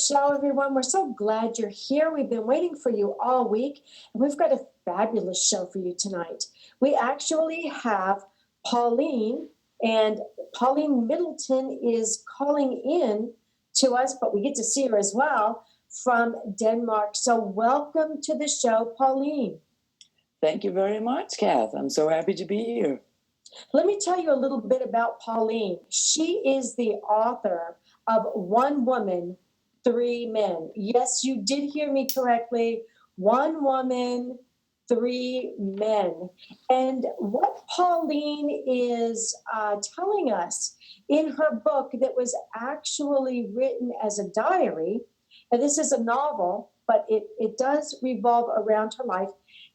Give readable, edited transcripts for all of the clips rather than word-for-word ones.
show, everyone. We're so glad you're here. We've been waiting for you all week, and we've got a fabulous show for you tonight. We actually have Pauline, and Pouline Middleton is calling in to us, but we get to see her as well from Denmark. So welcome to the show, Pauline. Thank you very much, Kath. I'm so happy to be here. Let me tell you a little bit about Pauline. She is the author of One Woman, Three Men. Yes, you did hear me correctly. One Woman, Three Men. And what Pauline is telling us in her book that was actually written as a diary, and this is a novel, but it does revolve around her life,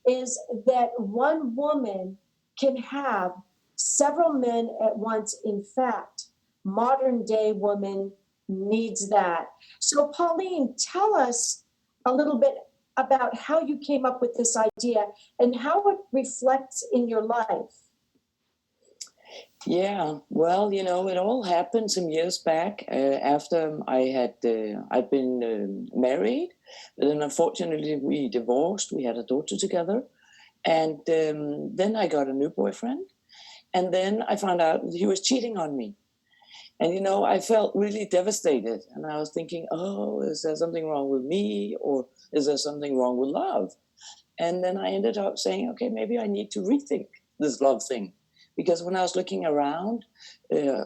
is that one woman can have several men at once. In fact, modern day woman needs that. So Pauline, tell us a little bit about how you came up with this idea and how it reflects in your life. Yeah, well, it all happened some years back after I'd been married, but then unfortunately we divorced. We had a daughter together, and then I got a new boyfriend, and then I found out he was cheating on me. And, I felt really devastated. And I was thinking, oh, is there something wrong with me? Or is there something wrong with love? And then I ended up saying, okay, maybe I need to rethink this love thing. Because when I was looking around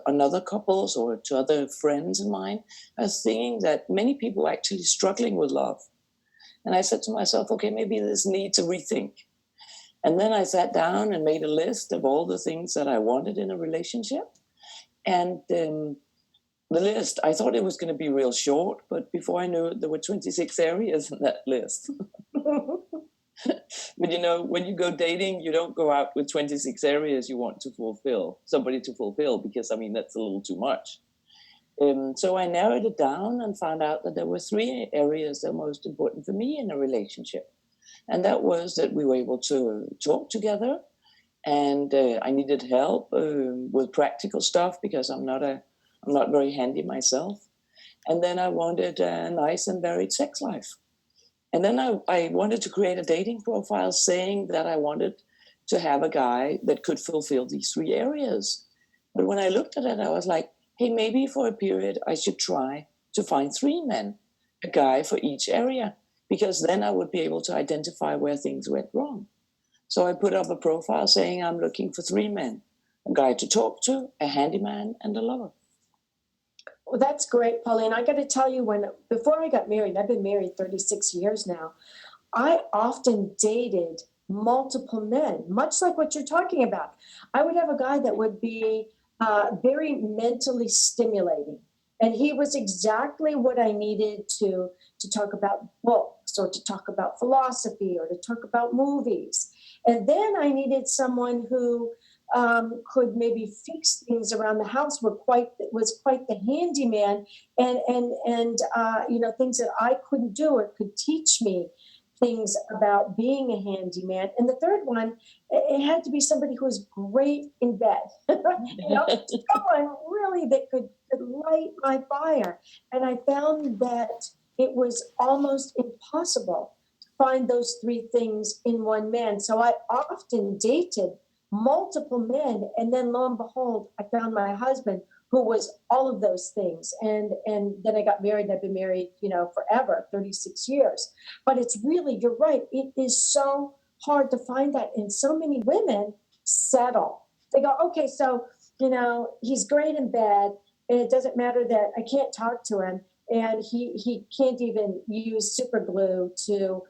on other couples or to other friends of mine, I was seeing that many people were actually struggling with love. And I said to myself, okay, maybe this needs a rethink. And then I sat down and made a list of all the things that I wanted in a relationship. And the list, I thought it was going to be real short, but before I knew it, there were 26 areas in that list. But when you go dating, you don't go out with 26 areas you want to fulfill, somebody to fulfill, because, that's a little too much. So I narrowed it down and found out that there were 3 areas that were most important for me in a relationship. And that was that we were able to talk together. And I needed help with practical stuff because I'm not very handy myself. And then I wanted a nice and varied sex life. And then I wanted to create a dating profile saying that I wanted to have a guy that could fulfill these 3 areas. But when I looked at it, I was like, hey, maybe for a period I should try to find 3 men, a guy for each area, because then I would be able to identify where things went wrong. So I put up a profile saying I'm looking for 3 men, a guy to talk to, a handyman, and a lover. Well, that's great, Pauline. I got to tell you, before I got married, I've been married 36 years now, I often dated multiple men, much like what you're talking about. I would have a guy that would be very mentally stimulating. And he was exactly what I needed to talk about books or to talk about philosophy or to talk about movies. And then I needed someone who could maybe fix things around the house. Was quite the handyman, and things that I couldn't do or could teach me things about being a handyman. And the third one, it had to be somebody who was great in bed. Someone really that could light my fire. And I found that it was almost impossible to find those 3 things in one man. So I often dated multiple men, and then lo and behold, I found my husband who was all of those things. And then I got married, and I've been married, forever, 36 years. But it's really, you're right, it is so hard to find that. And so many women settle. They go, okay, so, he's great in bed, and it doesn't matter that I can't talk to him, and he can't even use super glue to,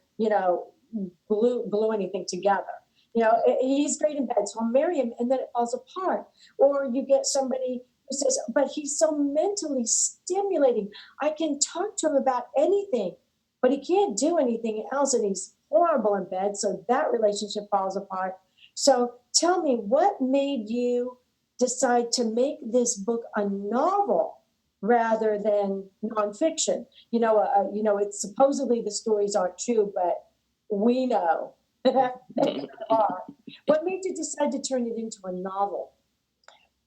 glue anything together. He's great in bed, so I'll marry him, and then it falls apart. Or you get somebody who says, but he's so mentally stimulating. I can talk to him about anything, but he can't do anything else, and he's horrible in bed, so that relationship falls apart. So tell me, what made you decide to make this book a novel rather than nonfiction? It's supposedly the stories aren't true, but we know that they are. What made you decide to turn it into a novel?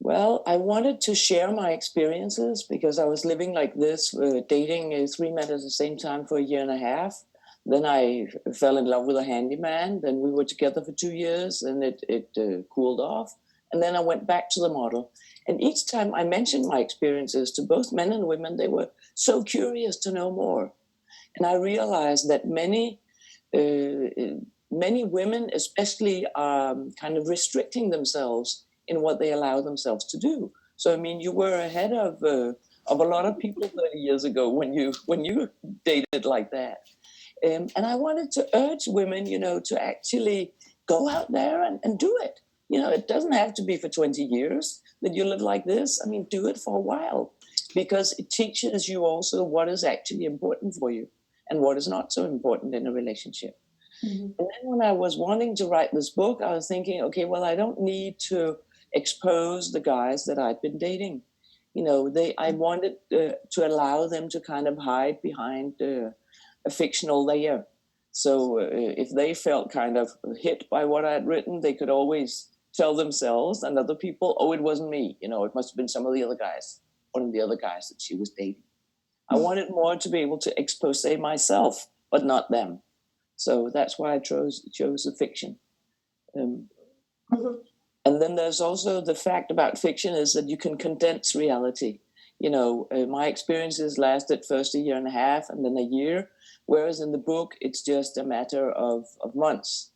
Well, I wanted to share my experiences because I was living like this, dating three men at the same time for a year and a half. Then I fell in love with a handyman. Then we were together for 2 years, and it cooled off. And then I went back to the model. And each time I mentioned my experiences to both men and women, they were so curious to know more. And I realized that many women, especially, are kind of restricting themselves in what they allow themselves to do. So, I mean, you were ahead of a lot of people 30 years ago when you dated like that. And I wanted to urge women, to actually go out there and do it. It doesn't have to be for 20 years that you live like this. I mean, do it for a while because it teaches you also what is actually important for you and what is not so important in a relationship. Mm-hmm. And then when I was wanting to write this book, I was thinking, okay, well, I don't need to expose the guys that I'd been dating. I wanted to allow them to kind of hide behind a fictional layer. So if they felt kind of hit by what I had written, they could always tell themselves and other people, oh, it wasn't me. It must have been some of the other guys, one of the other guys that she was dating. I wanted more to be able to expose myself, but not them. So that's why I chose the fiction. Mm-hmm. And then there's also the fact about fiction is that you can condense reality. My experiences lasted first a year and a half and then a year, whereas in the book, it's just a matter of months.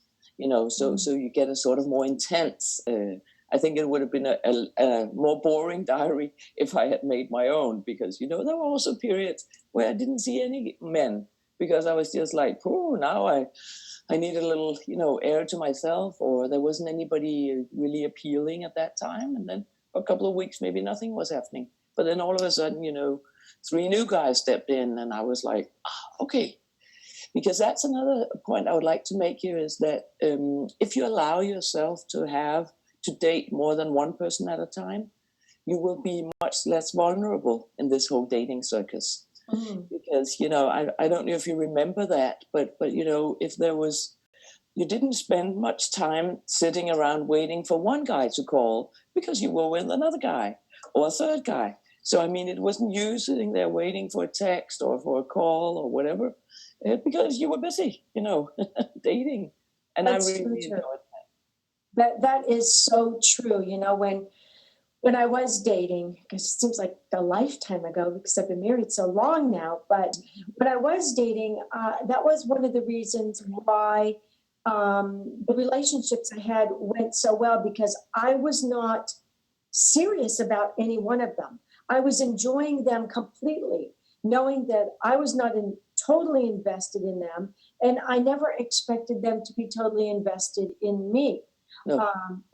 So you get a sort of more intense. I think it would have been a more boring diary if I had made my own, because, there were also periods where I didn't see any men because I was just like, oh, now I need a little, air to myself, or there wasn't anybody really appealing at that time. And then for a couple of weeks, maybe nothing was happening. But then all of a sudden, three new guys stepped in, and I was like, okay. Because that's another point I would like to make here is that if you allow yourself to date more than one person at a time, you will be much less vulnerable in this whole dating circus. Because I don't know if you remember that, but if there was, you didn't spend much time sitting around waiting for one guy to call because you were with another guy or a third guy. So I mean, it wasn't you sitting there waiting for a text or for a call or whatever, because you were busy, dating. And That's I really so enjoyed true. That is so true. When I was dating, because it seems like a lifetime ago because I've been married so long now, but when I was dating, that was one of the reasons why the relationships I had went so well, because I was not serious about any one of them. I was enjoying them completely, knowing that I was not totally invested in them, and I never expected them to be totally invested in me. No.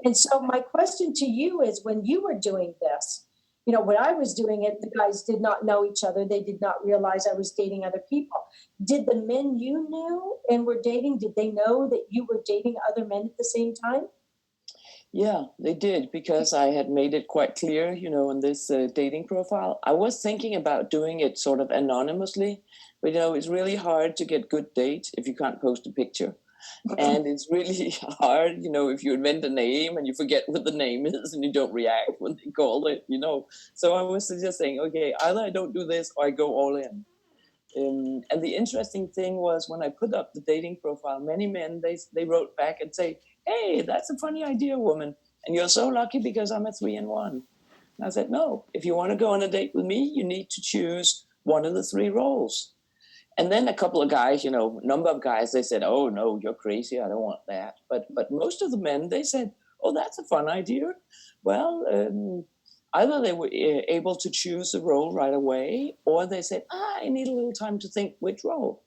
And so my question to you is, when you were doing this, when I was doing it, the guys did not know each other. They did not realize I was dating other people. Did the men you knew and were dating, did they know that you were dating other men at the same time? Yeah, they did, because I had made it quite clear, in this dating profile. I was thinking about doing it sort of anonymously, but, it's really hard to get good dates if you can't post a picture. And it's really hard, if you invent a name and you forget what the name is and you don't react when they call it. So I was just saying, okay, either I don't do this or I go all in. And the interesting thing was, when I put up the dating profile, many men, they wrote back and say, hey, that's a funny idea, woman. And you're so lucky because I'm a 3-in-1. And I said, no, if you want to go on a date with me, you need to choose one of the three roles. And then a couple of guys, number of guys, they said, oh, no, you're crazy. I don't want that. But most of the men, they said, oh, that's a fun idea. Well, either they were able to choose the role right away, or they said, I need a little time to think which role.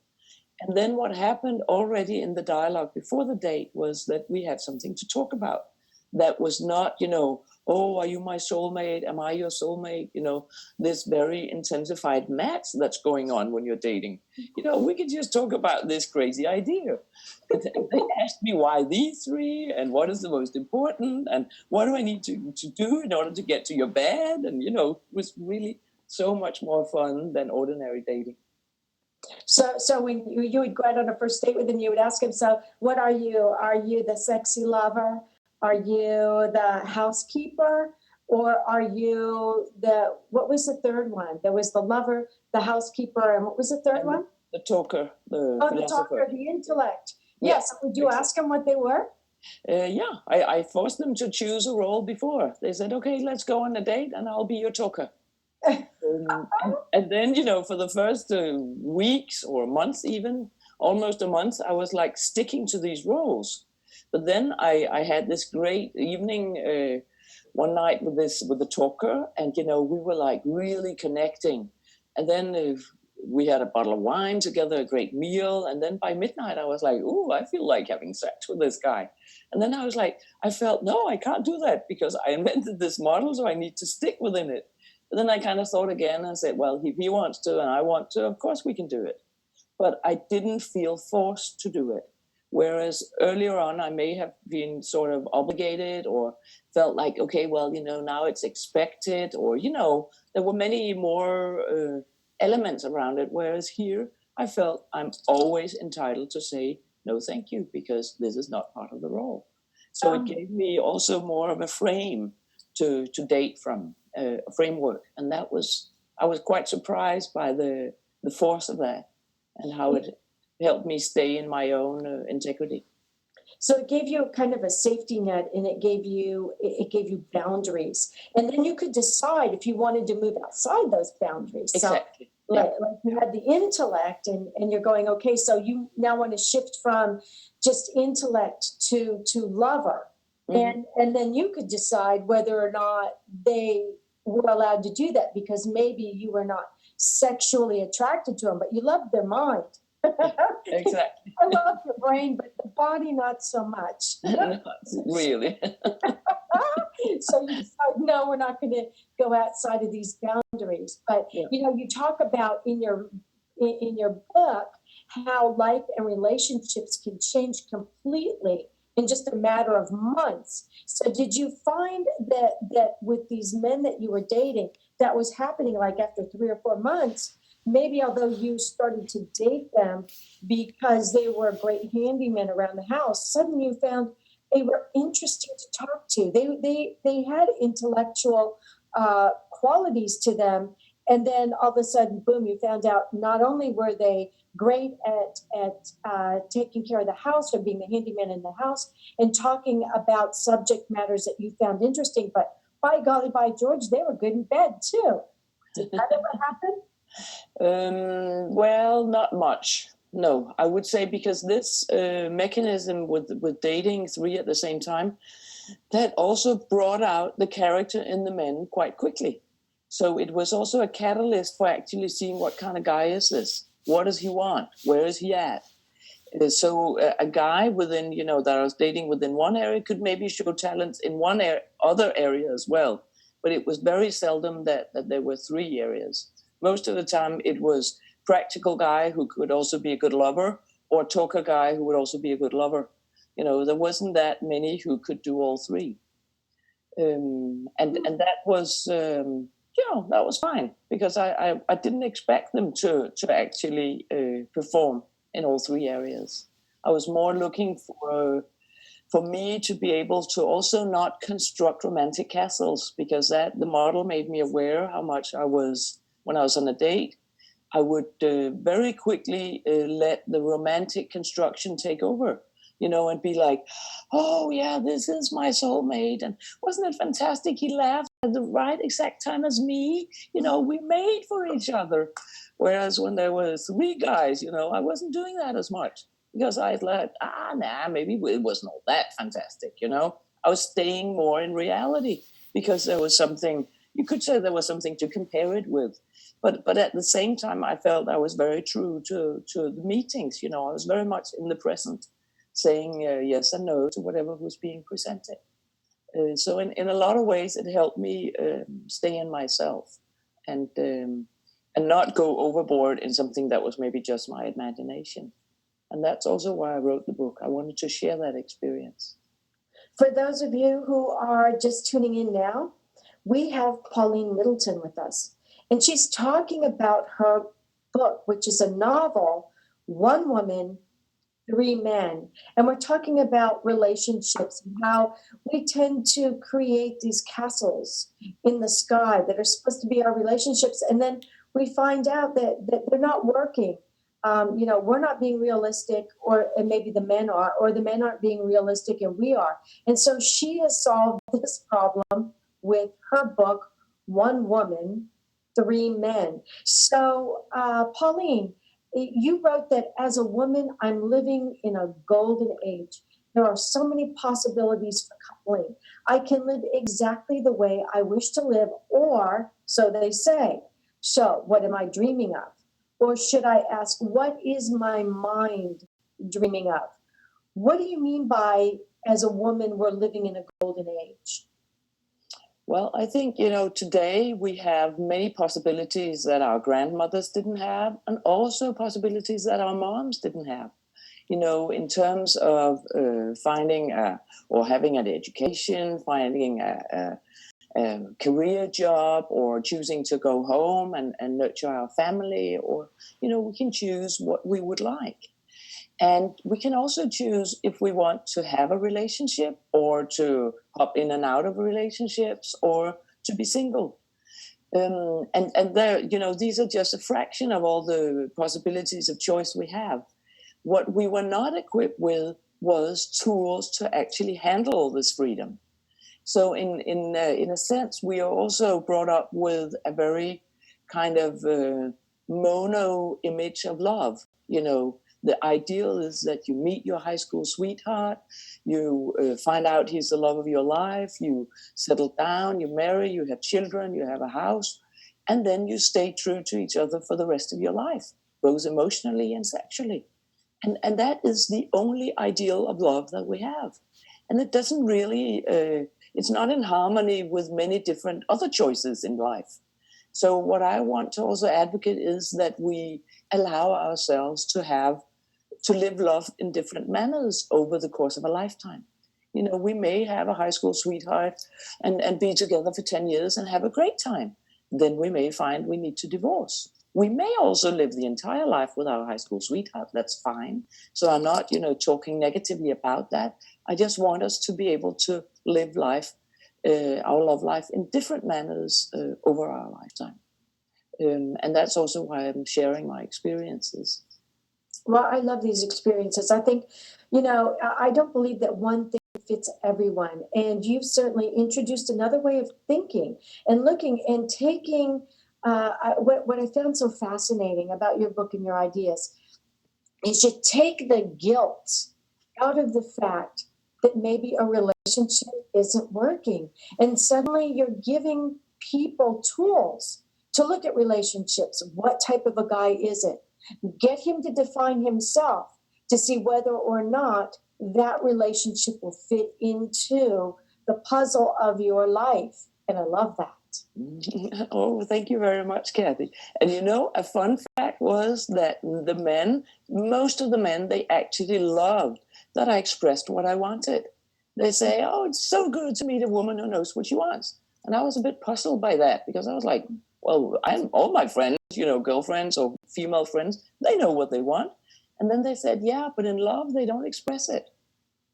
And then what happened already in the dialogue before the date was that we had something to talk about. That was not, oh, are you my soulmate? Am I your soulmate? This very intensified match that's going on when you're dating. We could just talk about this crazy idea. They asked me why these three and what is the most important and what do I need to do in order to get to your bed? And, it was really so much more fun than ordinary dating. So when you would go out on a first date with him, you would ask him, so what are you? Are you the sexy lover? Are you the housekeeper? Or are you what was the third one? There was the lover, the housekeeper, and what was the third And one? the talker, the Oh, the philosopher. talker, the intellect. Yeah, Yes. Would you ask them what they were? Yeah, I forced them to choose a role before. They said, okay, let's go on a date and I'll be your talker. And then, for the first weeks or months, even almost a month, I was like sticking to these roles. But then I had this great evening one night with the talker, and we were like really connecting. And then we had a bottle of wine together, a great meal, and then by midnight I was like, "Ooh, I feel like having sex with this guy." And then I was like, I felt, no, I can't do that because I invented this model, so I need to stick within it. But then I kind of thought again and said, well, if he wants to and I want to, of course we can do it. But I didn't feel forced to do it. Whereas earlier on, I may have been sort of obligated or felt like, okay, well, now it's expected, or, there were many more elements around it. Whereas here, I felt I'm always entitled to say, no, thank you, because this is not part of the role. So it gave me also more of a frame to date from, a framework. And I was quite surprised by the force of that and how it helped me stay in my own integrity. So it gave you kind of a safety net, and it gave you boundaries, and then you could decide if you wanted to move outside those boundaries. Exactly. So, like you had the intellect, and you're going, okay, so you now want to shift from just intellect to lover, and then you could decide whether or not they were allowed to do that, because maybe you were not sexually attracted to them, but you loved their mind. Exactly. I love your brain, but the body not so much. Not really. So you decide, no, we're not going to go outside of these boundaries. But you talk about in your book how life and relationships can change completely in just a matter of months. So did you find that with these men that you were dating, that was happening like after 3 or 4 months? Maybe although you started to date them because they were great handymen around the house, suddenly you found they were interesting to talk to. They had intellectual qualities to them, and then all of a sudden, boom! You found out not only were they great at taking care of the house or being the handyman in the house and talking about subject matters that you found interesting, but by golly, by George, they were good in bed too. Did that ever happen? Well, not much. No, I would say because this mechanism with dating 3 at the same time, that also brought out the character in the men quite quickly. So it was also a catalyst for actually seeing what kind of guy is this? What does he want? Where is he at? So a guy within, that I was dating within one area could maybe show talents in one other area as well. But it was very seldom that there were 3 areas. Most of the time it was practical guy who could also be a good lover, or talker guy who would also be a good lover. There wasn't that many who could do all 3. And that was, that was fine, because I didn't expect them to actually perform in all 3 areas. I was more looking for me to be able to also not construct romantic castles, because the model made me aware how much when I was on a date, I would very quickly let the romantic construction take over, and be like, oh yeah, this is my soulmate. And wasn't it fantastic? He laughed at the right exact time as me. We made for each other. Whereas when there were 3 guys, I wasn't doing that as much, because I thought, maybe it wasn't all that fantastic. I was staying more in reality, because there was something, you could say there was something to compare it with. But at the same time, I felt I was very true to the meetings. I was very much in the present, saying yes and no to whatever was being presented. So in a lot of ways, it helped me stay in myself and not go overboard in something that was maybe just my imagination. And that's also why I wrote the book. I wanted to share that experience. For those of you who are just tuning in now, we have Pouline Middleton with us. And she's talking about her book, which is a novel, One Woman, three men. And we're talking about relationships and how we tend to create these castles in the sky that are supposed to be our relationships. And then we find out that they're not working. We're not being realistic, and maybe the men are, or the men aren't being realistic and we are. And so she has solved this problem with her book, One Woman, Three Men. So, Pauline, you wrote that as a woman, I'm living in a golden age. There are so many possibilities for coupling. I can live exactly the way I wish to live, or so they say. So, what am I dreaming of? Or should I ask, what is my mind dreaming of? What do you mean by, as a woman, we're living in a golden age? Well, I think, today we have many possibilities that our grandmothers didn't have, and also possibilities that our moms didn't have. In terms of finding or having an education, finding a career job, or choosing to go home and nurture our family, or, we can choose what we would like. And we can also choose if we want to have a relationship, or to hop in and out of relationships, or to be single. And there, these are just a fraction of all the possibilities of choice we have. What we were not equipped with was tools to actually handle all this freedom. So in a sense, we are also brought up with a very kind of mono image of love. The ideal is that you meet your high school sweetheart, you find out he's the love of your life, you settle down, you marry, you have children, you have a house, and then you stay true to each other for the rest of your life, both emotionally and sexually. And that is the only ideal of love that we have. And it doesn't really, it's not in harmony with many different other choices in life. So what I want to also advocate is that we allow ourselves to live love in different manners over the course of a lifetime. We may have a high school sweetheart and be together for 10 years and have a great time. Then we may find we need to divorce. We may also live the entire life with our high school sweetheart. That's fine. So I'm not, talking negatively about that. I just want us to be able to live life, our love life, in different manners over our lifetime. And that's also why I'm sharing my experiences. Well, I love these experiences. I think, I don't believe that one thing fits everyone. And you've certainly introduced another way of thinking and looking and taking. What I found so fascinating about your book and your ideas is you take the guilt out of the fact that maybe a relationship isn't working. And suddenly you're giving people tools to look at relationships. What type of a guy is it? Get him to define himself to see whether or not that relationship will fit into the puzzle of your life. And I love that. Oh, thank you very much, Kathy. And a fun fact was that most of the men, they actually loved that I expressed what I wanted. They say, oh, it's so good to meet a woman who knows what she wants. And I was a bit puzzled by that, because I was like, well, all my friends, girlfriends or female friends, they know what they want. And then they said, yeah, but in love, they don't express it.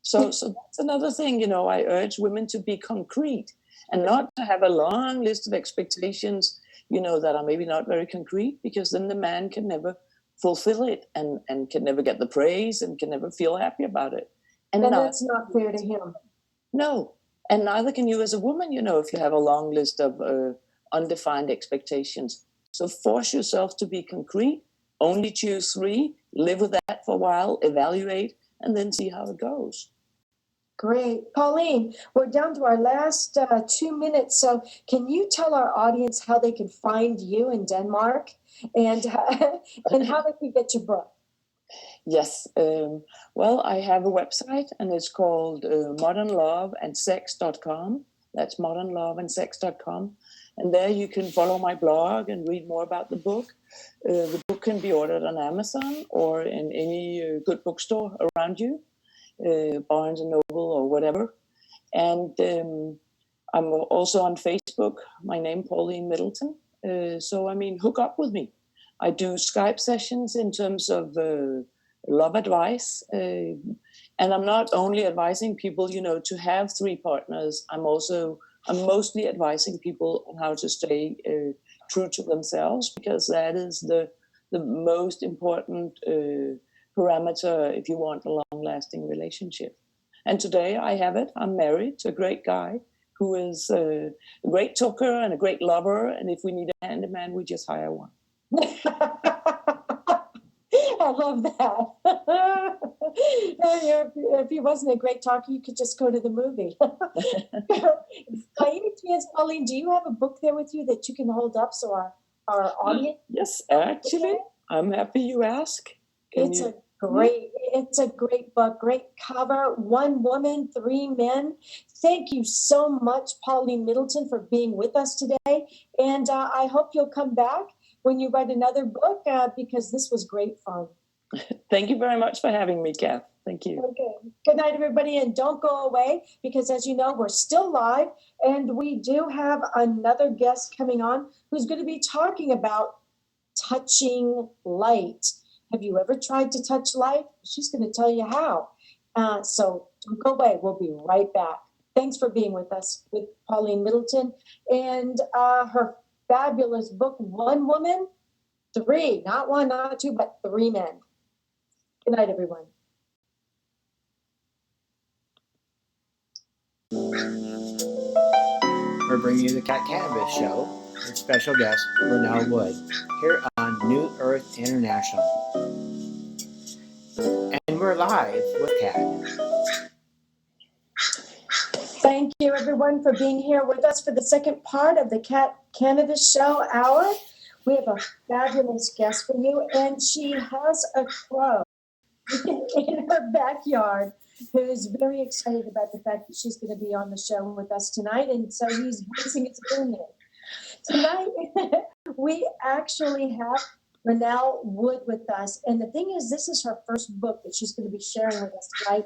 So that's another thing, I urge women to be concrete and not to have a long list of expectations, that are maybe not very concrete, because then the man can never fulfill it and can never get the praise and can never feel happy about it. And that's not fair to him. No. And neither can you as a woman, if you have a long list of undefined expectations. So force yourself to be concrete, only choose 3, live with that for a while, evaluate, and then see how it goes. Great. Pauline, we're down to our last 2 minutes. So can you tell our audience how they can find you in Denmark and how they can get your book? Yes. Well, I have a website, and it's called modernloveandsex.com. That's modernloveandsex.com. And there you can follow my blog and read more about the book. The book can be ordered on Amazon or in any good bookstore around you. Barnes and Noble or whatever. And I'm also on Facebook. My name, Pouline Middleton. So, hook up with me. I do Skype sessions in terms of love advice. And I'm not only advising people, to have 3 partners. I'm mostly advising people on how to stay true to themselves, because that is the most important parameter if you want a long-lasting relationship. And today I have it. I'm married to a great guy who is a great talker and a great lover. And if we need a handyman, we just hire one. I love that. If he wasn't a great talker, you could just go to the movie. By any chance, Pauline, do you have a book there with you that you can hold up so our audience? Yes, actually, I'm happy you ask. It's a great book, great cover. 1 woman, 3 men. Thank you so much, Pouline Middleton, for being with us today. And I hope you'll come back when you write another book, because this was great fun. Thank you very much for having me, Kath. Thank you. Okay. Good night, everybody. And don't go away, because as you know, we're still live. And we do have another guest coming on who's going to be talking about touching light. Have you ever tried to touch light? She's going to tell you how. So don't go away. We'll be right back. Thanks for being with us with Pouline Middleton and her fabulous book, 1 Woman, 3, not 1, not 2, but 3 men. Good night, everyone. We're bringing you the Kanavos Show with special guest Ronelle Wood here on New Earth International. And we're live with Kat. Thank you, everyone, for being here with us for the second part of the Kanavos Show Hour. We have a fabulous guest for you, and she has a crow in her backyard who's very excited about the fact that she's going to be on the show with us tonight, and so he's voicing his opinion. Tonight, we actually have Ronelle Wood with us, and the thing is, this is her first book that she's going to be sharing with us tonight.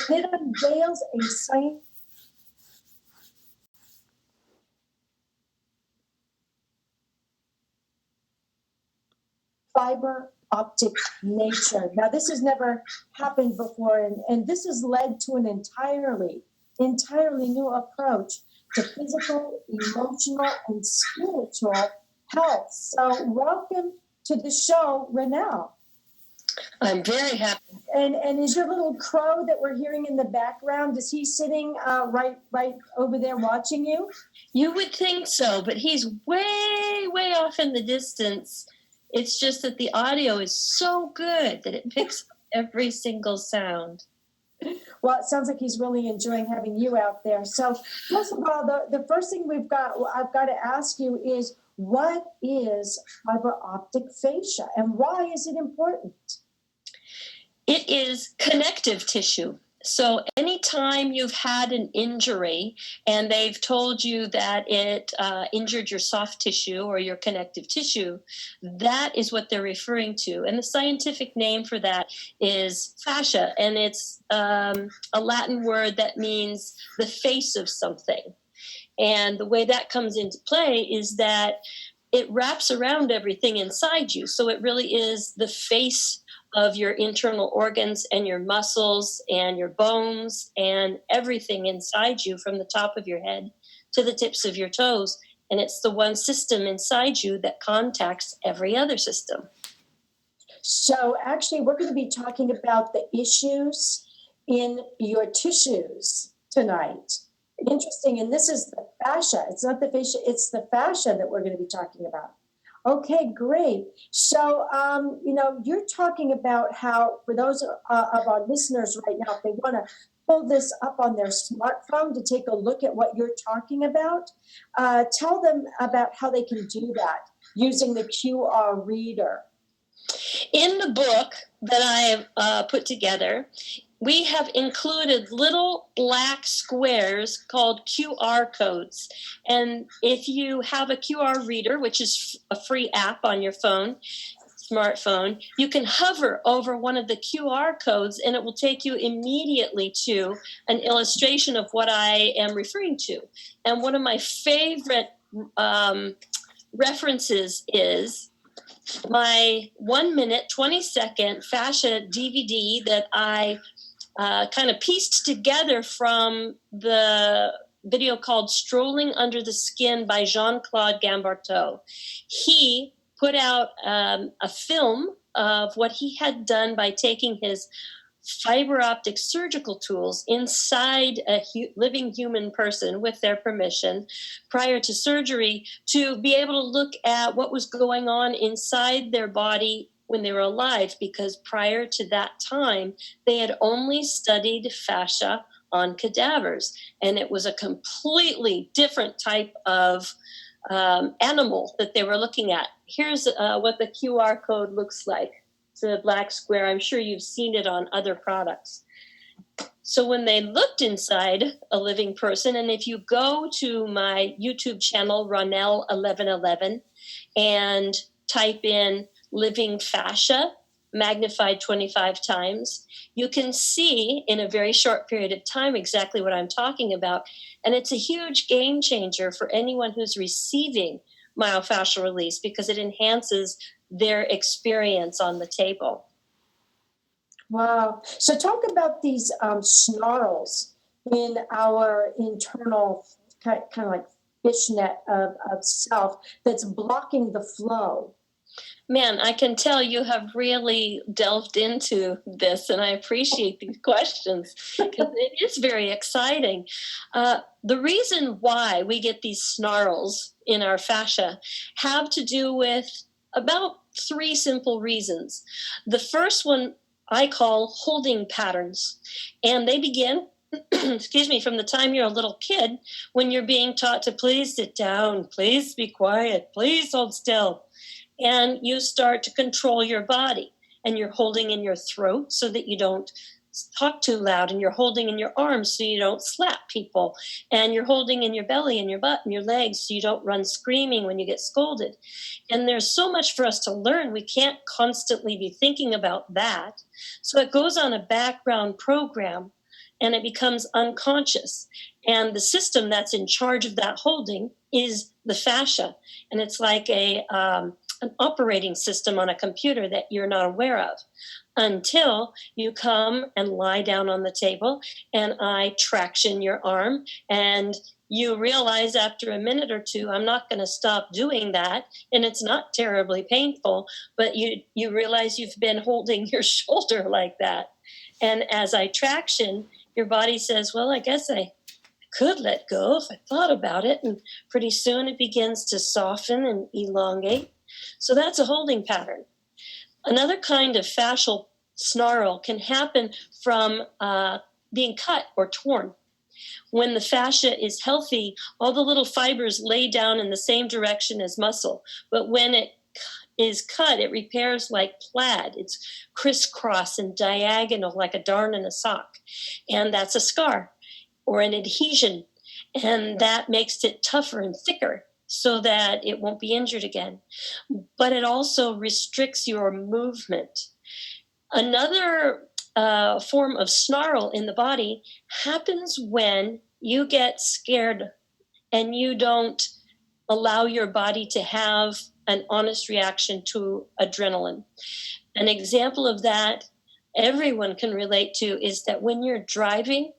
It unveils a science fiber-optic nature. Now, this has never happened before, and this has led to an entirely new approach to physical, emotional, and spiritual health. So welcome to the show, Ronelle. I'm very happy. And is your little crow that we're hearing in the background, is he sitting right over there watching you? You would think so, but he's way, way off in the distance. It's just that the audio is so good that it picks up every single sound. Well, it sounds like he's really enjoying having you out there. So first of all, the first thing I've got to ask you is, what is fiber optic fascia and why is it important? It is connective tissue. So anytime you've had an injury and they've told you that it injured your soft tissue or your connective tissue, that is what they're referring to. And the scientific name for that is fascia, and it's a Latin word that means the face of something. And the way that comes into play is that it wraps around everything inside you. So it really is the face of your internal organs and your muscles and your bones and everything inside you, from the top of your head to the tips of your toes. And it's the one system inside you that contacts every other system. So actually, we're going to be talking about the issues in your tissues tonight. Interesting. And this is the fascia. It's not the fascia, it's the fascia that we're going to be talking about. Okay, great. So, you're talking about how, for those of our listeners right now, if they want to pull this up on their smartphone to take a look at what you're talking about, tell them about how they can do that using the QR reader. In the book that I have put together, we have included little black squares called QR codes. And if you have a QR reader, which is a free app on your phone, smartphone, you can hover over one of the QR codes and it will take you immediately to an illustration of what I am referring to. And one of my favorite references is my 1 minute, 20-second fascia DVD that I kind of pieced together from the video called Strolling Under the Skin by Jean-Claude Gambarteau. He put out a film of what he had done by taking his fiber-optic surgical tools inside a living human person with their permission prior to surgery to be able to look at what was going on inside their body when they were alive, because prior to that time, they had only studied fascia on cadavers. And it was a completely different type of animal that they were looking at. Here's what the QR code looks like. It's a black square. I'm sure you've seen it on other products. So when they looked inside a living person, and if you go to my YouTube channel, Ronelle 1111, and type in living fascia, magnified 25 times, you can see in a very short period of time exactly what I'm talking about. And it's a huge game changer for anyone who's receiving myofascial release because it enhances their experience on the table. Wow. So talk about these snarls in our internal kind of like fishnet of self that's blocking the flow. Man, I can tell you have really delved into this, and I appreciate these questions because it is very exciting. The reason why we get these snarls in our fascia have to do with about 3 simple reasons. The first one I call holding patterns, and they begin excuse me, from the time you're a little kid when you're being taught to please sit down, please be quiet, please hold still. And you start to control your body, and you're holding in your throat so that you don't talk too loud, and you're holding in your arms so you don't slap people, and you're holding in your belly and your butt and your legs so you don't run screaming when you get scolded. And there's so much for us to learn. We can't constantly be thinking about that. So it goes on a background program and it becomes unconscious. And the system that's in charge of that holding is the fascia. And it's like an operating system on a computer that you're not aware of until you come and lie down on the table and I traction your arm, and you realize after a minute or two, I'm not going to stop doing that. And it's not terribly painful, but you realize you've been holding your shoulder like that. And as I traction, your body says, well, I guess I could let go if I thought about it. And pretty soon it begins to soften and elongate. So that's a holding pattern. Another kind of fascial snarl can happen from being cut or torn. When the fascia is healthy, all the little fibers lay down in the same direction as muscle. But when it is cut, it repairs like plaid. It's crisscross and diagonal like a darn in a sock. And that's a scar or an adhesion. And that makes it tougher and thicker so that it won't be injured again. But it also restricts your movement. Another form of snarl in the body happens when you get scared and you don't allow your body to have an honest reaction to adrenaline. An example of that everyone can relate to is that when you're driving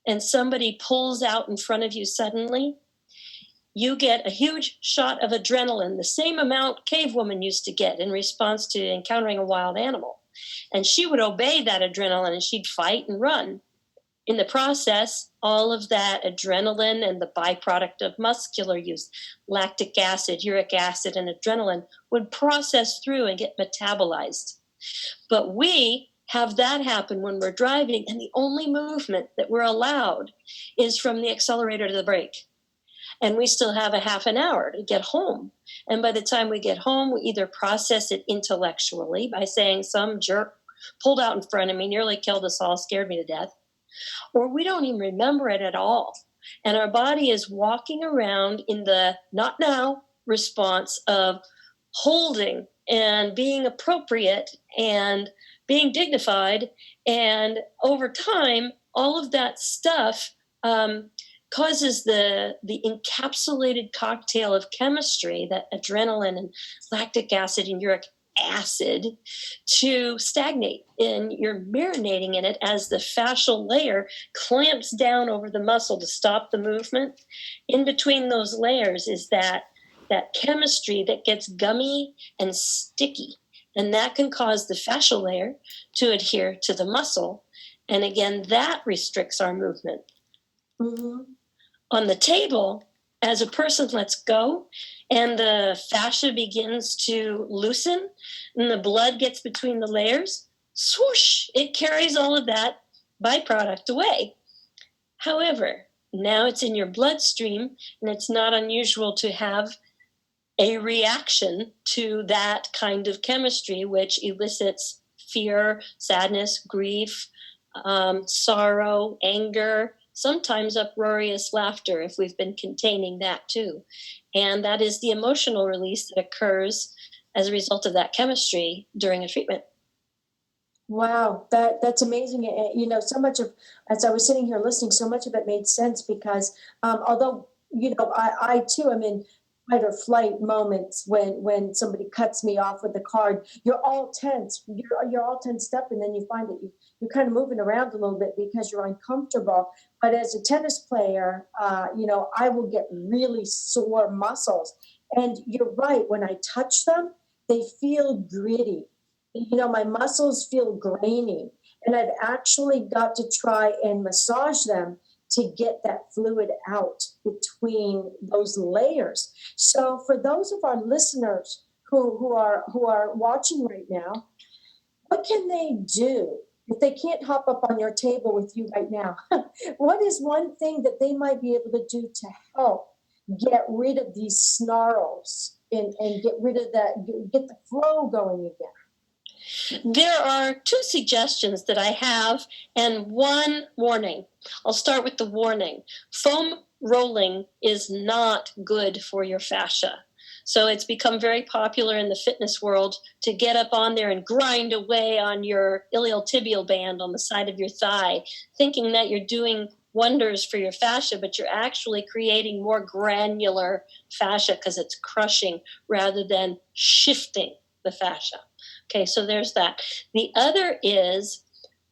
and somebody pulls out in front of you suddenly, you get a huge shot of adrenaline, the same amount Cave Woman used to get in response to encountering a wild animal. And she would obey that adrenaline and she'd fight and run. In the process, all of that adrenaline and the byproduct of muscular use, lactic acid, uric acid, and adrenaline would process through and get metabolized. But we have that happen when we're driving, and the only movement that we're allowed is from the accelerator to the brake. And we still have a half an hour to get home. And by the time we get home, we either process it intellectually by saying some jerk pulled out in front of me, nearly killed us all, scared me to death, or we don't even remember it at all. And our body is walking around in the not now response of holding and being appropriate and being dignified. And over time, all of that stuff causes the encapsulated cocktail of chemistry, that adrenaline and lactic acid and uric acid, to stagnate, and you're marinating in it as the fascial layer clamps down over the muscle to stop the movement. In between those layers is that chemistry that gets gummy and sticky, and that can cause the fascial layer to adhere to the muscle, and again that restricts our movement. Mm-hmm. On the table, as a person lets go and the fascia begins to loosen and the blood gets between the layers, swoosh, it carries all of that byproduct away. However, now it's in your bloodstream, and it's not unusual to have a reaction to that kind of chemistry, which elicits fear, sadness, grief, sorrow, anger, sometimes uproarious laughter if we've been containing that too. And that is the emotional release that occurs as a result of that chemistry during a treatment. Wow, that's amazing. So much of, as I was sitting here listening, so much of it made sense because although, I too am in fight or flight moments when somebody cuts me off with a card, you're all tense. You're all tensed up, and then you find that you're kind of moving around a little bit because you're uncomfortable. But as a tennis player, I will get really sore muscles. And you're right, when I touch them, they feel gritty. My muscles feel grainy, and I've actually got to try and massage them to get that fluid out between those layers. So for those of our listeners who are watching right now, what can they do if they can't hop up on your table with you right now? What is one thing that they might be able to do to help get rid of these snarls and get rid of that, get the flow going again? There are two suggestions that I have and one warning. I'll start with the warning. Foam rolling is not good for your fascia. So it's become very popular in the fitness world to get up on there and grind away on your iliotibial band on the side of your thigh, thinking that you're doing wonders for your fascia, but you're actually creating more granular fascia because it's crushing rather than shifting the fascia. Okay, so there's that. The other is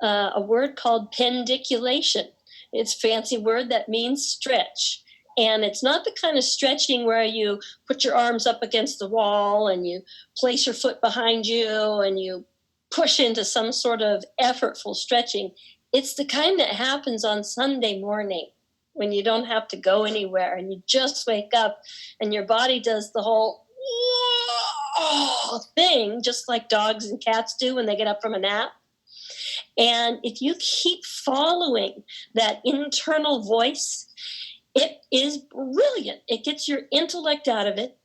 a word called pendiculation. It's a fancy word that means stretch. And it's not the kind of stretching where you put your arms up against the wall and you place your foot behind you and you push into some sort of effortful stretching. It's the kind that happens on Sunday morning when you don't have to go anywhere and you just wake up and your body does the whole thing, just like dogs and cats do when they get up from a nap. And if you keep following that internal voice, it is brilliant. It gets your intellect out of it,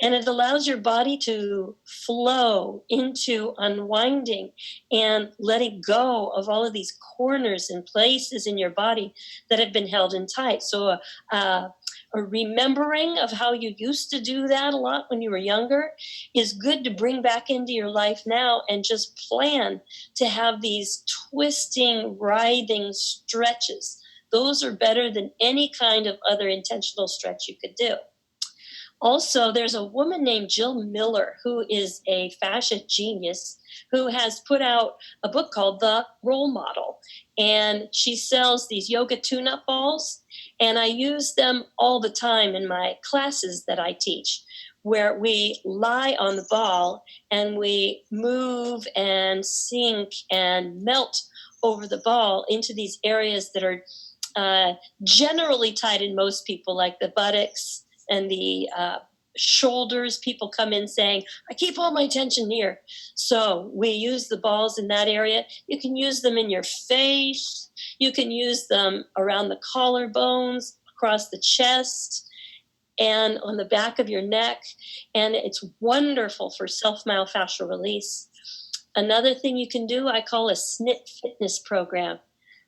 and it allows your body to flow into unwinding and letting go of all of these corners and places in your body that have been held in tight. So a remembering of how you used to do that a lot when you were younger is good to bring back into your life now, and just plan to have these twisting, writhing stretches. Those are better than any kind of other intentional stretch you could do. Also, there's a woman named Jill Miller who is a fascia genius who has put out a book called The Role Model. And she sells these yoga tune-up balls, and I use them all the time in my classes that I teach, where we lie on the ball and we move and sink and melt over the ball into these areas that are generally tight in most people, like the buttocks and the shoulders. People come in saying, I keep all my tension here. So we use the balls in that area. You can use them in your face. You can use them around the collarbones, across the chest, and on the back of your neck. And it's wonderful for self-myofascial release. Another thing you can do, I call a SNIT fitness program.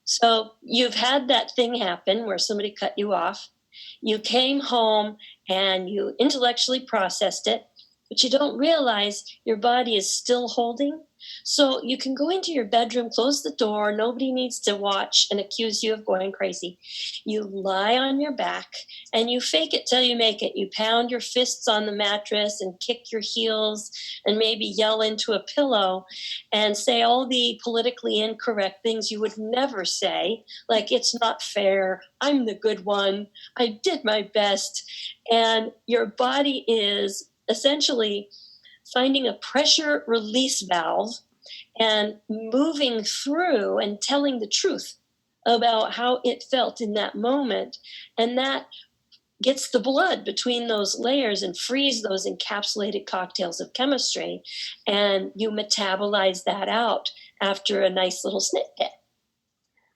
So you've had that thing happen where somebody cut you off. You came home and you intellectually processed it, but you don't realize your body is still holding. So you can go into your bedroom, close the door. Nobody needs to watch and accuse you of going crazy. You lie on your back and you fake it till you make it. You pound your fists on the mattress and kick your heels and maybe yell into a pillow and say all the politically incorrect things you would never say, like, it's not fair, I'm the good one, I did my best. And your body is essentially finding a pressure release valve and moving through and telling the truth about how it felt in that moment. And that gets the blood between those layers and frees those encapsulated cocktails of chemistry. And you metabolize that out after a nice little snippet.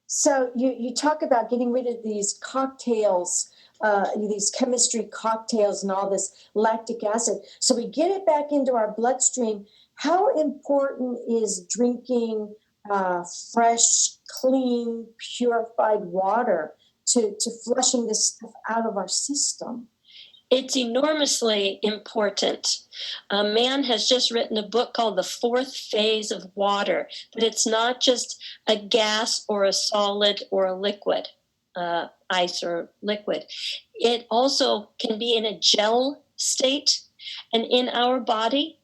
So you talk about getting rid of these cocktails, these chemistry cocktails and all this lactic acid. So we get it back into our bloodstream. How important is drinking fresh, clean, purified water to flushing this stuff out of our system? It's enormously important. A man has just written a book called The Fourth Phase of Water, but it's not just a gas or a solid or a liquid, ice or liquid. It also can be in a gel state. And in our body,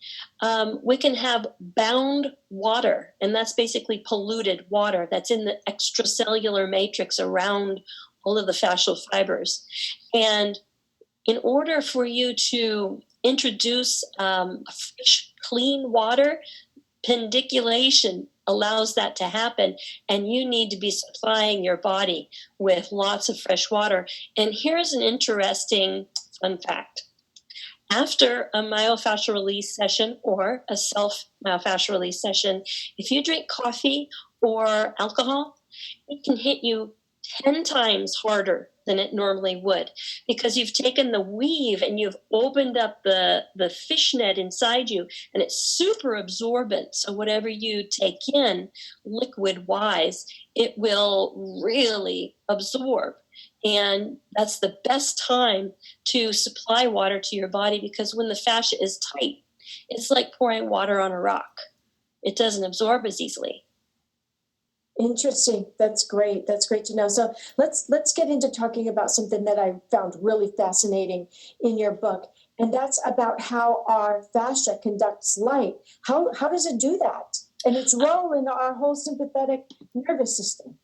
we can have bound water, and that's basically polluted water that's in the extracellular matrix around all of the fascial fibers. And in order for you to introduce fresh, clean water, pendiculation allows that to happen, and you need to be supplying your body with lots of fresh water. And here's an interesting fun fact. After a myofascial release session or a self myofascial release session, if you drink coffee or alcohol, it can hit you 10 times harder than it normally would, because you've taken the weave and you've opened up the fishnet inside you, and it's super absorbent. So whatever you take in liquid wise, it will really absorb. And that's the best time to supply water to your body, because when the fascia is tight, it's like pouring water on a rock. It doesn't absorb as easily. Interesting. That's great. That's great to know. So let's get into talking about something that I found really fascinating in your book, and that's about how our fascia conducts light. How does it do that? And its role in our whole sympathetic nervous system.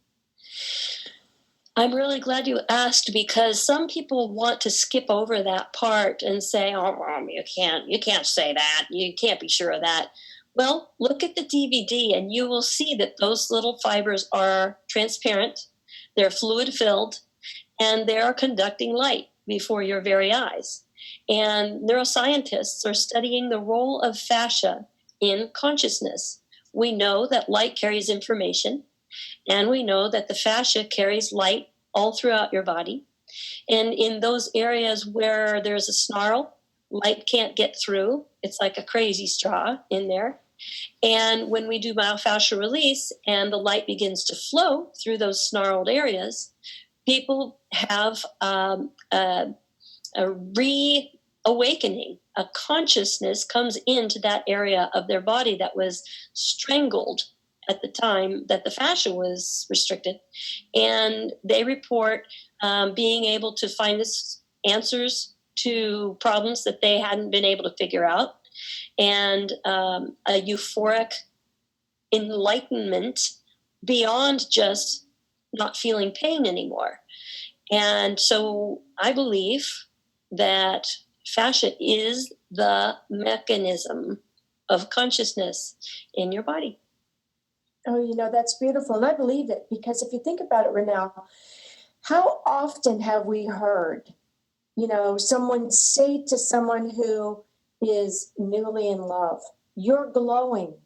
I'm really glad you asked, because some people want to skip over that part and say, "Oh, Mom, you can't say that. You can't be sure of that." Well, look at the DVD and you will see that those little fibers are transparent, they're fluid filled, and they are conducting light before your very eyes. And neuroscientists are studying the role of fascia in consciousness. We know that light carries information, and we know that the fascia carries light all throughout your body. And in those areas where there's a snarl, light can't get through. It's like a crazy straw in there. And when we do myofascial release and the light begins to flow through those snarled areas, people have a reawakening. A consciousness comes into that area of their body that was strangled at the time that the fascia was restricted. And they report being able to find answers to problems that they hadn't been able to figure out, and a euphoric enlightenment beyond just not feeling pain anymore. And so I believe that fascia is the mechanism of consciousness in your body. Oh, that's beautiful. And I believe it, because if you think about it, Ronelle, how often have we heard, someone say to someone who is newly in love, "You're glowing.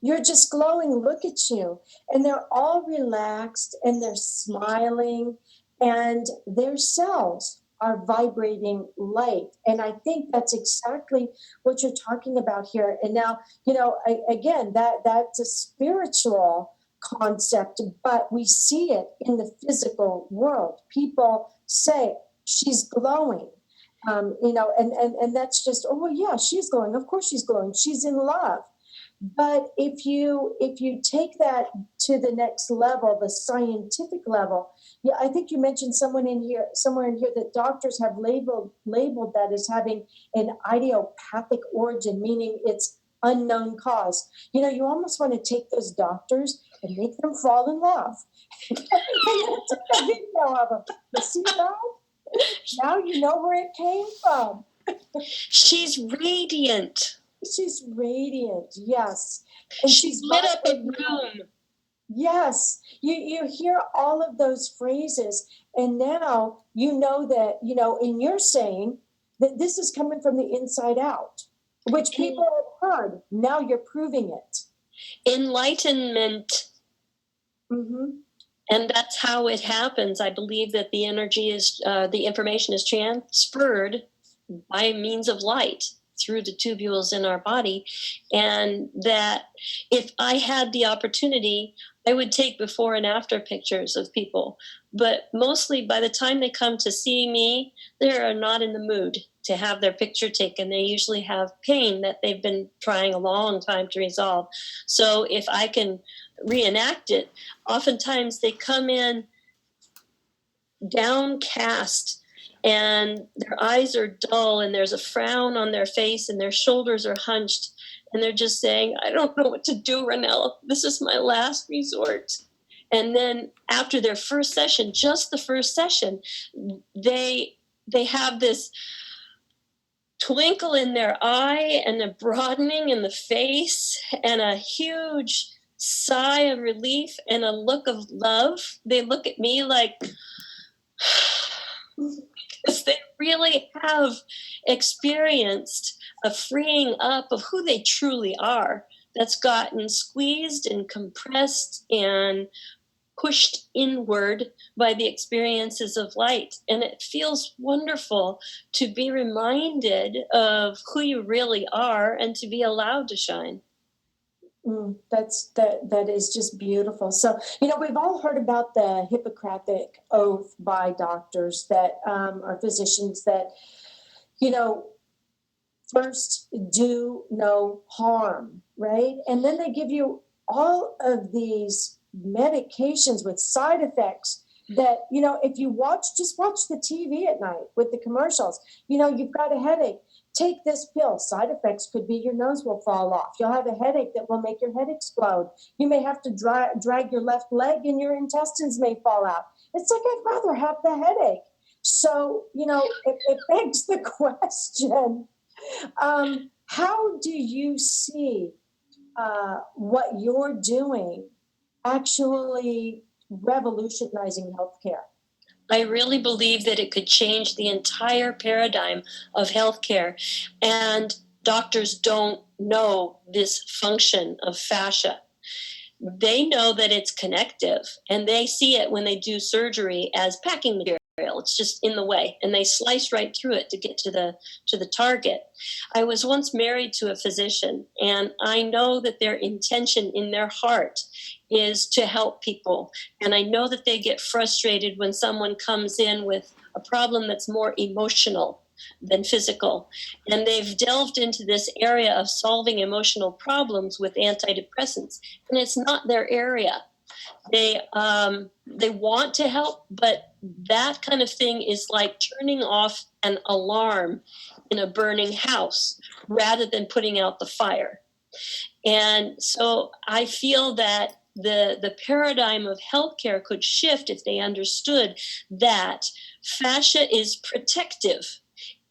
You're just glowing. Look at you." And they're all relaxed and they're smiling, and their cells are vibrating light. And I think that's exactly what you're talking about here. And now, again, that's a spiritual concept, but we see it in the physical world. People say, "She's glowing." And that's just, "Oh, yeah, she's glowing. Of course she's glowing. She's in love." But if you take that to the next level, the scientific level, yeah, I think you mentioned somewhere in here that doctors have labeled that as having an idiopathic origin, meaning it's unknown cause. You almost want to take those doctors and make them fall in love. And then take a video of them. You see that? Now you know where it came from. She's radiant. She's radiant, yes. And She's lit up a room. Yes, you hear all of those phrases, and now you know that, and you're saying that this is coming from the inside out, which people have heard. Now you're proving it. Enlightenment. Mm-hmm. And that's how it happens. I believe that the the information is transferred by means of light through the tubules in our body. And that if I had the opportunity, I would take before and after pictures of people. But mostly by the time they come to see me, they are not in the mood to have their picture taken. They usually have pain that they've been trying a long time to resolve. So if I can reenact it, oftentimes they come in downcast and their eyes are dull and there's a frown on their face and their shoulders are hunched and they're just saying, I don't know what to do, Ronelle. This is my last resort. And then after their first session, just the first session, they have this twinkle in their eye and a broadening in the face and a huge sigh of relief and a look of love. They look at me like, because they really have experienced a freeing up of who they truly are that's gotten squeezed and compressed and pushed inward by the experiences of light. And it feels wonderful to be reminded of who you really are and to be allowed to shine. That is just beautiful. So, we've all heard about the Hippocratic oath by doctors that are physicians that, first do no harm, right? And then they give you all of these medications with side effects that, if you just watch the TV at night with the commercials, you've got a headache. Take this pill. Side effects could be your nose will fall off. You'll have a headache that will make your head explode. You may have to drag your left leg and your intestines may fall out. It's like, I'd rather have the headache. So, it begs the question, how do you see what you're doing actually revolutionizing healthcare? I really believe that it could change the entire paradigm of healthcare. And doctors don't know this function of fascia. They know that it's connective, and they see it when they do surgery as packing material. It's just in the way, and they slice right through it to get to the target. I was once married to a physician, and I know that their intention in their heart is to help people. And I know that they get frustrated when someone comes in with a problem that's more emotional than physical. And they've delved into this area of solving emotional problems with antidepressants, and it's not their area. They want to help, but that kind of thing is like turning off an alarm in a burning house rather than putting out the fire. And so I feel that the paradigm of healthcare could shift if they understood that fascia is protective.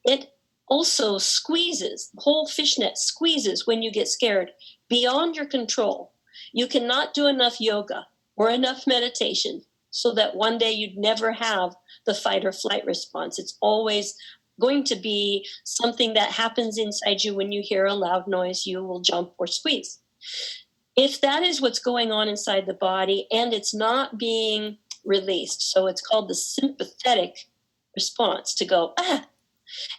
It also squeezes, the whole fishnet squeezes when you get scared beyond your control. You cannot do enough yoga or enough meditation so that one day you'd never have the fight or flight response. It's always going to be something that happens inside you. When you hear a loud noise, you will jump or squeeze. If that is what's going on inside the body and it's not being released, so it's called the sympathetic response, to go, ah,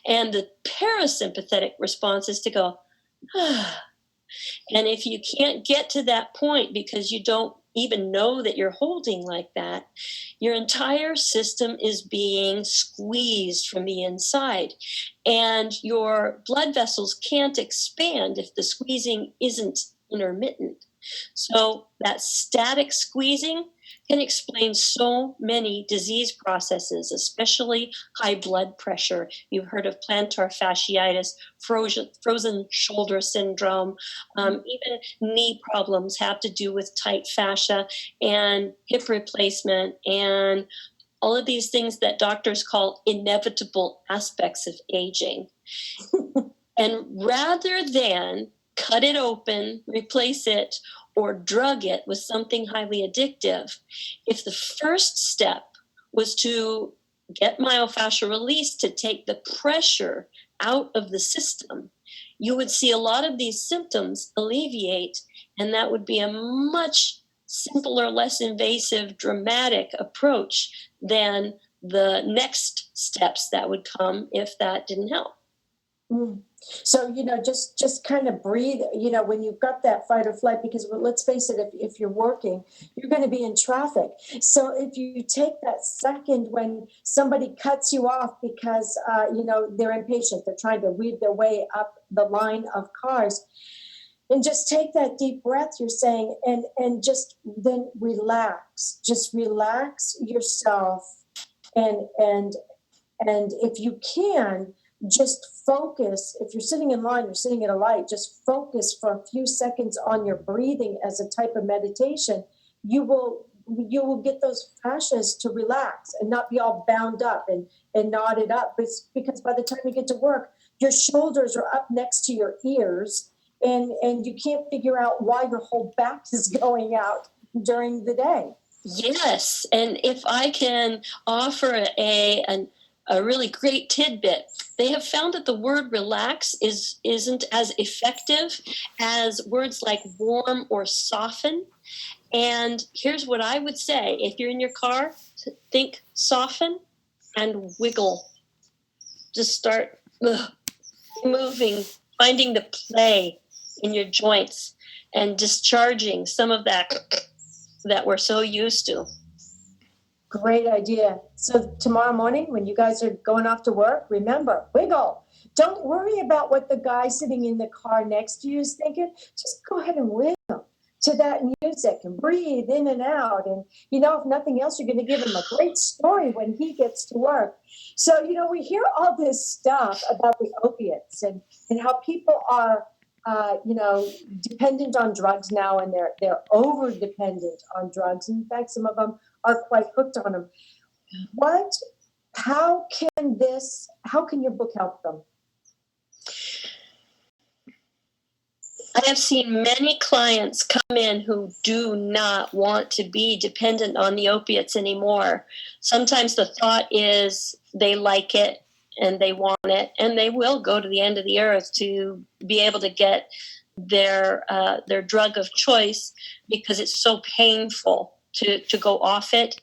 and the parasympathetic response is to go, ah. And if you can't get to that point because you don't even know that you're holding like that, your entire system is being squeezed from the inside. And your blood vessels can't expand if the squeezing isn't intermittent. So that static squeezing can explain so many disease processes, especially high blood pressure. You've heard of plantar fasciitis, frozen shoulder syndrome, even knee problems have to do with tight fascia and hip replacement and all of these things that doctors call inevitable aspects of aging. And rather than cut it open, replace it, or drug it with something highly addictive, if the first step was to get myofascial release to take the pressure out of the system, you would see a lot of these symptoms alleviate, and that would be a much simpler, less invasive, dramatic approach than the next steps that would come if that didn't help. Mm. So, just kind of breathe, when you've got that fight or flight, because let's face it, if you're working, you're going to be in traffic. So if you take that second when somebody cuts you off because, they're impatient, they're trying to weed their way up the line of cars, and just take that deep breath, you're saying, and just then just relax yourself. And if you can, just focus. If you're sitting in line, you're sitting at a light, just focus for a few seconds on your breathing as a type of meditation. You will get those fascias to relax and not be all bound up and knotted up. Because by the time you get to work, your shoulders are up next to your ears, and you can't figure out why your whole back is going out during the day. Yes, and if I can offer a really great tidbit, they have found that the word relax isn't as effective as words like warm or soften. And here's what I would say. If you're in your car, think soften and wiggle. Just start moving, finding the play in your joints and discharging some of that we're so used to. Great idea. So tomorrow morning when you guys are going off to work, remember, wiggle. Don't worry about what the guy sitting in the car next to you is thinking. Just go ahead and wiggle to that music and breathe in and out. And, if nothing else, you're going to give him a great story when he gets to work. So, we hear all this stuff about the opiates and how people are, dependent on drugs now, and they're over dependent on drugs. In fact, some of them are quite hooked on them. How can your book help them? I have seen many clients come in who do not want to be dependent on the opiates anymore. Sometimes the thought is they like it and they want it, and they will go to the end of the earth to be able to get their drug of choice because it's so painful to go off it.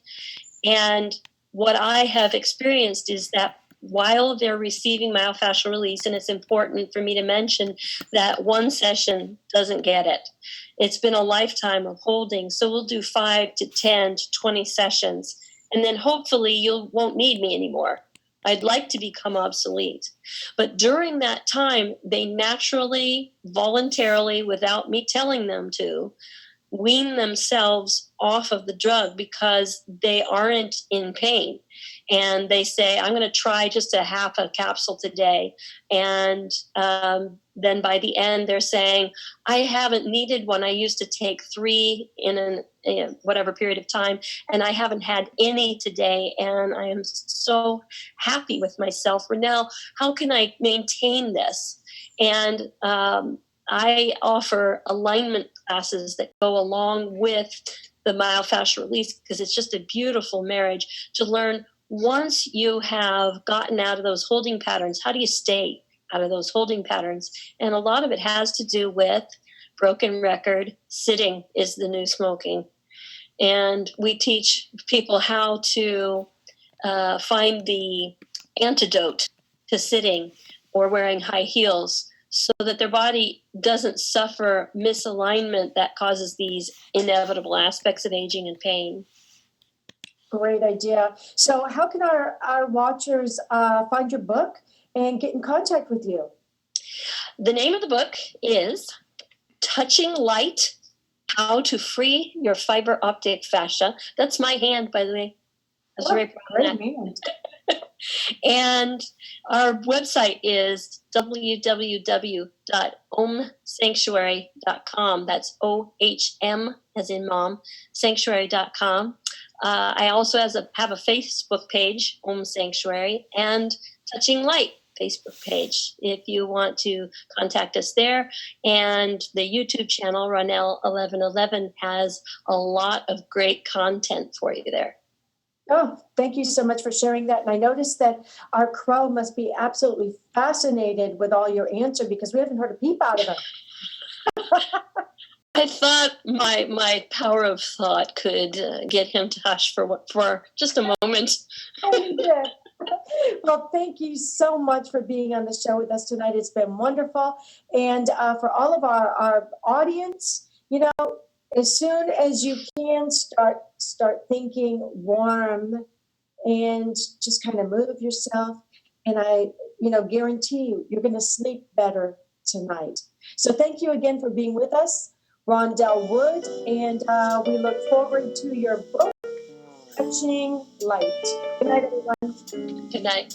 And what I have experienced is that while they're receiving myofascial release, and it's important for me to mention that one session doesn't get it. It's been a lifetime of holding. So we'll do 5 to 10 to 20 sessions, and then hopefully you won't need me anymore. I'd like to become obsolete. But during that time, they naturally, voluntarily, without me telling them to, wean themselves off of the drug because they aren't in pain. And they say, I'm going to try just a half a capsule today. And then by the end, they're saying, I haven't needed one. I used to take 3 in whatever period of time, and I haven't had any today. And I am so happy with myself. Ronelle, how can I maintain this? And I offer alignment classes that go along with the myofascial release because it's just a beautiful marriage to learn. Once you have gotten out of those holding patterns, how do you stay out of those holding patterns? And a lot of it has to do with broken record. Sitting is the new smoking. And we teach people how to find the antidote to sitting or wearing high heels so that their body doesn't suffer misalignment that causes these inevitable aspects of aging and pain. Great idea. So how can our watchers find your book and get in contact with you? The name of the book is Touching Light, How to Free Your Fiber Optic Fascia. That's my hand, by the way. I was very proud of that. Man. And our website is www.omsanctuary.com. That's OHM as in mom, sanctuary.com. I also have a Facebook page, Om Sanctuary, and Touching Light Facebook page if you want to contact us there. And the YouTube channel, Ronelle 1111, has a lot of great content for you there. Oh, thank you so much for sharing that. And I noticed that our crow must be absolutely fascinated with all your answer because we haven't heard a peep out of him. I thought my power of thought could get him to hush for just a moment. Well, thank you so much for being on the show with us tonight. It's been wonderful. And for all of our audience, as soon as you can, start thinking warm and just kind of move yourself. And I guarantee you're going to sleep better tonight. So thank you again for being with us, Rondell Wood, and we look forward to your book, Touching Light. Good night, everyone. Good night.